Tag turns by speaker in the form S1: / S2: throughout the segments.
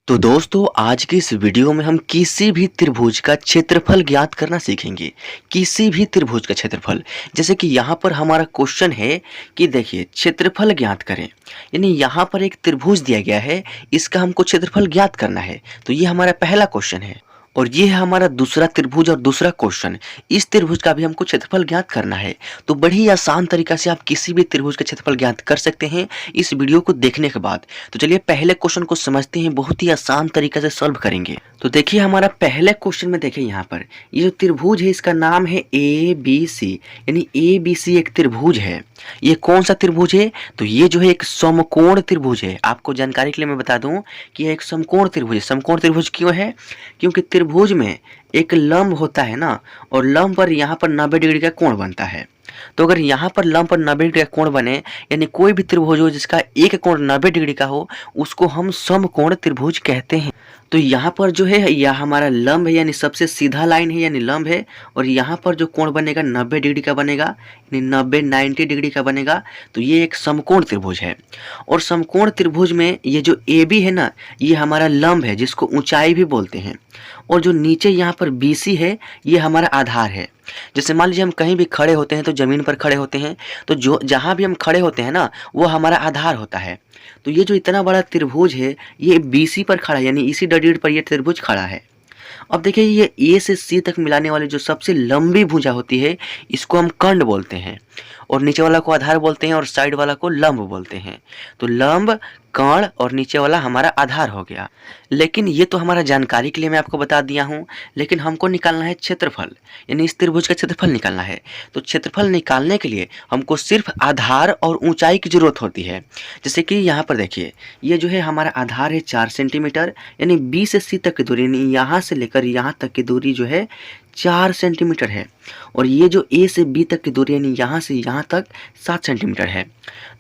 S1: तो दोस्तों आज की इस वीडियो में हम किसी भी त्रिभुज का क्षेत्रफल ज्ञात करना सीखेंगे। किसी भी त्रिभुज का क्षेत्रफल, जैसे कि यहाँ पर हमारा क्वेश्चन है कि देखिए क्षेत्रफल ज्ञात करें। यानी यहाँ पर एक त्रिभुज दिया गया है, इसका हमको क्षेत्रफल ज्ञात करना है। तो ये हमारा पहला क्वेश्चन है और ये है हमारा दूसरा त्रिभुज और दूसरा क्वेश्चन। इस त्रिभुज का भी हमको क्षेत्रफल ज्ञात करना है। तो बड़ी आसान तरीका से आप किसी भी त्रिभुज का क्षेत्रफल ज्ञात कर सकते हैं इस वीडियो को देखने के बाद। तो चलिए पहले क्वेश्चन को समझते हैं, बहुत ही आसान तरीके से सॉल्व करेंगे। तो देखिए हमारा पहले क्वेश्चन में देखिए यहाँ पर ये जो त्रिभुज है इसका नाम है ए बी सी। यानी ए बी सी एक त्रिभुज है। ये कौन सा त्रिभुज है? तो ये जो है एक समकोण त्रिभुज है। आपको जानकारी के लिए मैं बता दूं कि यह एक समकोण त्रिभुज है। समकोण त्रिभुज क्यों है? क्योंकि त्रिभुज में एक लंब होता है ना, और लंब पर यहाँ पर 90 डिग्री का कोण बनता है। तो अगर यहाँ पर लंब पर 90 डिग्री का कोण बने, यानी कोई भी त्रिभुज हो जिसका एक कोण 90 डिग्री का हो, उसको हम समकोण त्रिभुज कहते हैं। तो यहाँ पर जो है यह हमारा लंब है, यानी सबसे सीधा लाइन है, यानी लंब है। और यहाँ पर जो कोण बनेगा 90 डिग्री का बनेगा, यानी 90 डिग्री का बनेगा। तो ये एक समकोण त्रिभुज है। और समकोण त्रिभुज में ये जो ए बी है ना, ये हमारा लंब है जिसको ऊंचाई भी बोलते हैं। और जो नीचे यहाँ पर बी सी है, ये हमारा आधार है। जैसे मान लीजिए हम कहीं भी खड़े होते हैं, तो जमीन पर खड़े होते हैं, तो जो जहाँ भी हम खड़े होते हैं ना, वो हमारा आधार होता है। तो ये जो इतना बड़ा त्रिभुज है, ये BC पर खड़ा है, यानी इसी डडीर पर ये त्रिभुज खड़ा है। अब देखिए ये ए से सी तक मिलाने वाली जो सबसे लंबी भुजा होती है, इसको हम कंड बोलते हैं। और नीचे वाला को आधार बोलते हैं और साइड वाला को लंब बोलते हैं। तो लंब, कर्ण और नीचे वाला हमारा आधार हो गया। लेकिन ये तो हमारा जानकारी के लिए मैं आपको बता दिया हूँ। लेकिन हमको निकालना है क्षेत्रफल, यानी इस त्रिभुज का क्षेत्रफल निकालना है। तो क्षेत्रफल निकालने के लिए हमको सिर्फ आधार और ऊंचाई की जरूरत होती है। जैसे कि यहाँ पर देखिए, ये जो है हमारा आधार है 4 सेंटीमीटर, यानी बी से सी तक की दूरी, यानी यहाँ से लेकर यहाँ तक की दूरी जो है 4 सेंटीमीटर है। और ये जो ए से बी तक की दूरी, यानी यहाँ से यहाँ तक 7 सेंटीमीटर है।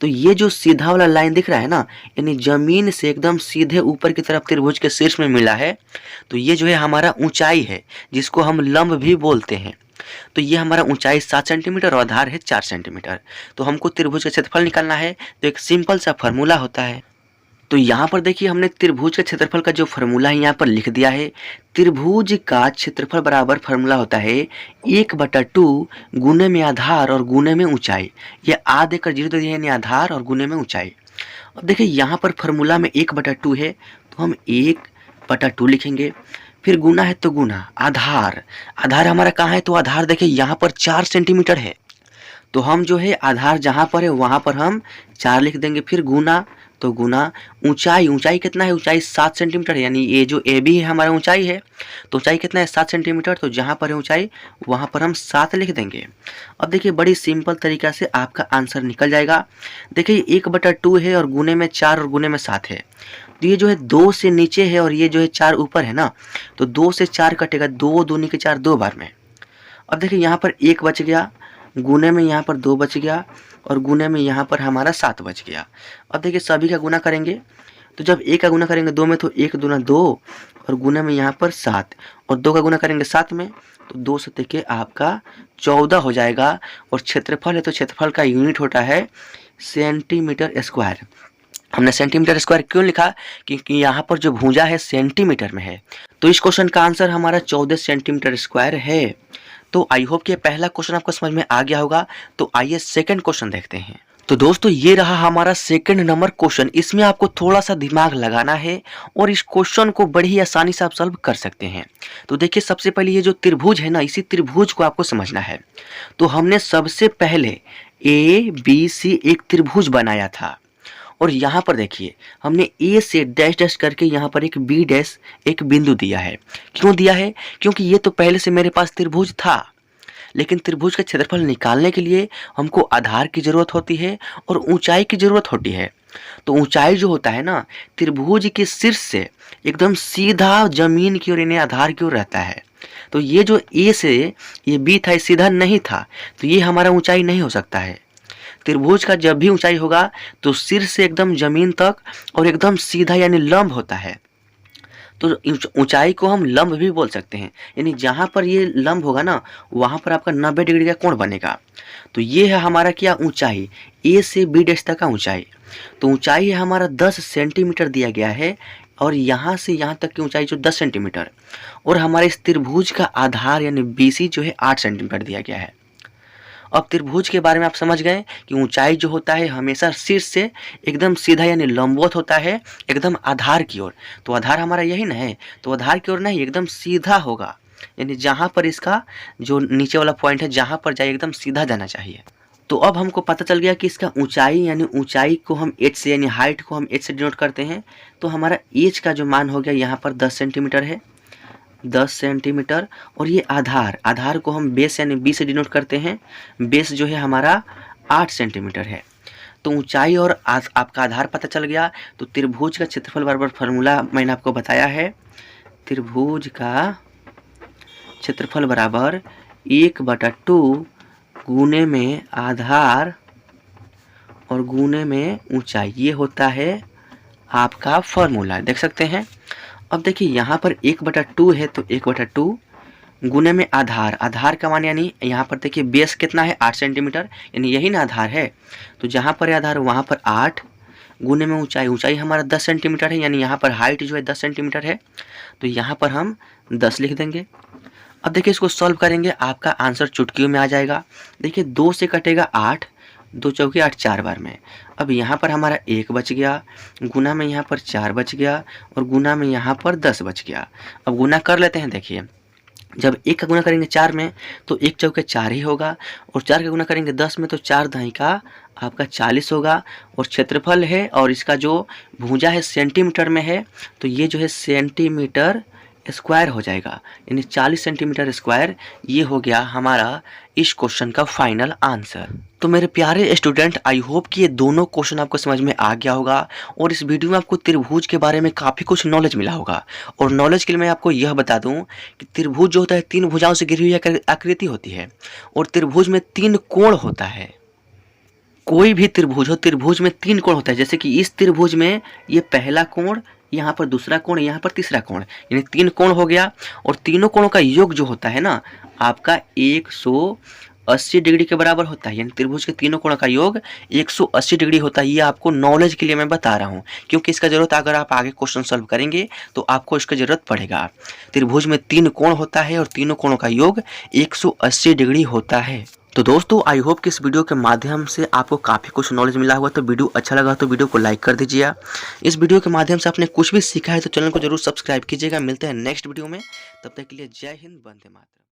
S1: तो ये जो सीधा वाला लाइन दिख रहा है ना, यानी जमीन से एकदम सीधे ऊपर की तरफ त्रिभुज के शीर्ष में मिला है। तो ये जो है हमारा ऊंचाई है, जिसको हम लंब भी बोलते हैं। तो ये हमारा ऊंचाई 7 सेंटीमीटर और आधार है 4 सेंटीमीटर। तो हमको त्रिभुज का क्षेत्रफल निकालना है। तो एक सिंपल सा फॉर्मूला होता है। तो यहाँ पर देखिए हमने त्रिभुज के क्षेत्रफल का जो फॉर्मूला है यहाँ पर लिख दिया है। त्रिभुज का क्षेत्रफल बराबर फॉर्मूला होता है 1/2 गुने में आधार और गुने में ऊंचाई। ये आ देकर 0 दे दिया, यानी आधार और गुने में ऊंचाई। अब देखिए यहाँ पर फॉर्मूला में 1/2 है, तो हम 1/2 लिखेंगे। फिर गुना है तो गुना, आधार, आधार हमारा कहाँ है? तो आधार देखिए यहाँ पर 4 सेंटीमीटर है। तो हम जो है आधार जहाँ पर है वहाँ पर हम 4 लिख देंगे। फिर गुना, तो गुना ऊंचाई, ऊंचाई कितना है? ऊंचाई 7 सेंटीमीटर है, यानी ये जो ए बी है हमारा ऊंचाई है। तो ऊंचाई कितना है? 7 सेंटीमीटर। तो जहाँ पर है ऊंचाई वहाँ पर हम 7 लिख देंगे। अब देखिए बड़ी सिंपल तरीका से आपका आंसर निकल जाएगा। देखिए 1/2 है और गुने में 4 और गुने में 7 है। तो ये जो है 2 से नीचे है और ये जो है 4 ऊपर है ना, तो 2 से 4 कटेगा, 2 दूनी के 4 2 बार में। अब देखिए यहाँ पर 1 बच गया, गुने में यहाँ पर 2 बच गया और गुने में यहाँ पर हमारा 7 बच गया। अब देखिए सभी का गुना करेंगे, तो जब 1 का गुना करेंगे 2 में, तो 1 दूना 2 और गुने में यहाँ पर 7, और 2 का गुना करेंगे 7 में, तो 2 से देखिए आपका 14 हो जाएगा। और क्षेत्रफल है तो क्षेत्रफल का यूनिट होता है सेंटीमीटर स्क्वायर। हमने सेंटीमीटर स्क्वायर क्यों लिखा? क्योंकि यहाँ पर जो भुजा है सेंटीमीटर में है। तो इस क्वेश्चन का आंसर हमारा 14 सेंटीमीटर स्क्वायर है। तो आई होप कि पहला क्वेश्चन आपको समझ में आ गया होगा। तो आइए सेकंड क्वेश्चन देखते हैं। तो दोस्तों ये रहा हमारा सेकंड नंबर क्वेश्चन। इसमें आपको थोड़ा सा दिमाग लगाना है और इस क्वेश्चन को बड़ी ही आसानी से आप सॉल्व कर सकते हैं। तो देखिए सबसे पहले ये जो त्रिभुज है ना, इसी त्रिभुज को आपको समझना है। तो हमने सबसे पहले ABC एक त्रिभुज बनाया था। और यहाँ पर देखिए हमने ए से डैश डैश करके यहाँ पर एक बी डैश एक बिंदु दिया है। क्यों दिया है? क्योंकि ये तो पहले से मेरे पास त्रिभुज था। लेकिन त्रिभुज का क्षेत्रफल निकालने के लिए हमको आधार की जरूरत होती है और ऊंचाई की जरूरत होती है। तो ऊंचाई जो होता है ना, त्रिभुज के शीर्ष से एकदम सीधा जमीन की ओर, यानी आधार की ओर रहता है। तो ये जो ए से ये बी था, ये सीधा नहीं था, तो ये हमारा ऊंचाई नहीं हो सकता है। त्रिभुज का जब भी ऊंचाई होगा तो सिर से एकदम जमीन तक और एकदम सीधा, यानी लंब होता है। तो ऊंचाई को हम लंब भी बोल सकते हैं, यानी जहाँ पर ये लंब होगा ना, वहाँ पर आपका 90 डिग्री का कोण बनेगा। तो ये है हमारा क्या? ऊंचाई, ए से बी डैश तक का ऊंचाई। तो ऊंचाई है हमारा 10 सेंटीमीटर दिया गया है। और यहाँ से यहाँ तक की ऊंचाई जो 10 सेंटीमीटर, और हमारे इस त्रिभुज का आधार यानी BC जो है 8 सेंटीमीटर दिया गया है। अब त्रिभुज के बारे में आप समझ गए कि ऊंचाई जो होता है हमेशा शीर्ष से एकदम सीधा यानी लंबवत होता है एकदम आधार की ओर। तो आधार हमारा यही ना है, तो आधार की ओर नहीं एकदम सीधा होगा, यानी जहाँ पर इसका जो नीचे वाला पॉइंट है जहाँ पर जाए एकदम सीधा जाना चाहिए। तो अब हमको पता चल गया कि इसका ऊंचाई यानी ऊंचाई को हम h से यानी हाइट को हम h से डिनोट करते हैं। तो हमारा h का जो मान हो गया यहाँ पर 10 सेंटीमीटर है, 10 सेंटीमीटर। और ये आधार को हम बेस यानी b से डिनोट करते हैं, बेस जो है हमारा 8 सेंटीमीटर है। तो ऊंचाई और आपका आधार पता चल गया। तो त्रिभुज का क्षेत्रफल बराबर फार्मूला मैंने आपको बताया है, त्रिभुज का क्षेत्रफल बराबर 1/2 गुने में आधार और गुने में ऊंचाई, ये होता है आपका फॉर्मूला, देख सकते हैं। अब देखिए यहाँ पर 1/2 है, तो 1/2 गुने में आधार का मान यानी यहाँ पर देखिए बेस कितना है 8 सेंटीमीटर, यानी यही ना आधार है। तो जहाँ पर आधार वहाँ पर 8 गुने में ऊंचाई हमारा 10 सेंटीमीटर है, यानी यहाँ पर हाइट जो है 10 सेंटीमीटर है। तो यहाँ पर हम 10 लिख देंगे। अब देखिए इसको सॉल्व करेंगे, आपका आंसर चुटकियों में आ जाएगा। देखिए 2 से कटेगा 8, 2 चौके 8 4 बार में। अब यहाँ पर हमारा 1 बच गया, गुना में यहाँ पर 4 बच गया, और गुना में यहाँ पर 10 बच गया। अब गुना कर लेते हैं। देखिए जब 1 का गुना करेंगे 4 में तो 1 चौके 4 ही होगा, और 4 का गुना करेंगे 10 में तो 4 दही का आपका 40 होगा। और क्षेत्रफल है और इसका जो भुजा है सेंटीमीटर में है, तो ये जो है सेंटीमीटर स्क्वायर हो जाएगा, यानी 40 सेंटीमीटर स्क्वायर। ये हो गया हमारा इस क्वेश्चन का फाइनल आंसर। तो मेरे प्यारे स्टूडेंट, आई होप कि ये दोनों क्वेश्चन आपको समझ में आ गया होगा, और इस वीडियो में आपको त्रिभुज के बारे में काफ़ी कुछ नॉलेज मिला होगा। और नॉलेज के लिए मैं आपको यह बता दूं कि त्रिभुज जो होता है 3 भुजाओं से घिरी हुई आकृति होती है, और त्रिभुज में 3 कोण होता है। कोई भी त्रिभुज हो, त्रिभुज में 3 कोण होता है। जैसे कि इस त्रिभुज में ये पहला कोण, यहाँ पर दूसरा कोण, यहाँ पर तीसरा कोण, यानी 3 कोण हो गया। और तीनों कोणों का योग जो होता है ना आपका 180 डिग्री के बराबर होता है, यानी त्रिभुज के तीनों कोणों का योग 180 डिग्री होता है। ये आपको नॉलेज के लिए मैं बता रहा हूँ, क्योंकि इसका जरूरत अगर आप आगे क्वेश्चन सॉल्व करेंगे तो आपको इसका जरूरत पड़ेगा। त्रिभुज में 3 कोण होता है और तीनों कोणों का योग 180 डिग्री होता है। तो दोस्तों, आई होप कि इस वीडियो के माध्यम से आपको काफ़ी कुछ नॉलेज मिला होगा। तो वीडियो अच्छा लगा तो वीडियो को लाइक कर दीजिए। इस वीडियो के माध्यम से आपने कुछ भी सीखा है तो चैनल को जरूर सब्सक्राइब कीजिएगा। मिलते हैं नेक्स्ट वीडियो में, तब तक के लिए जय हिंद, वंदे मातरम।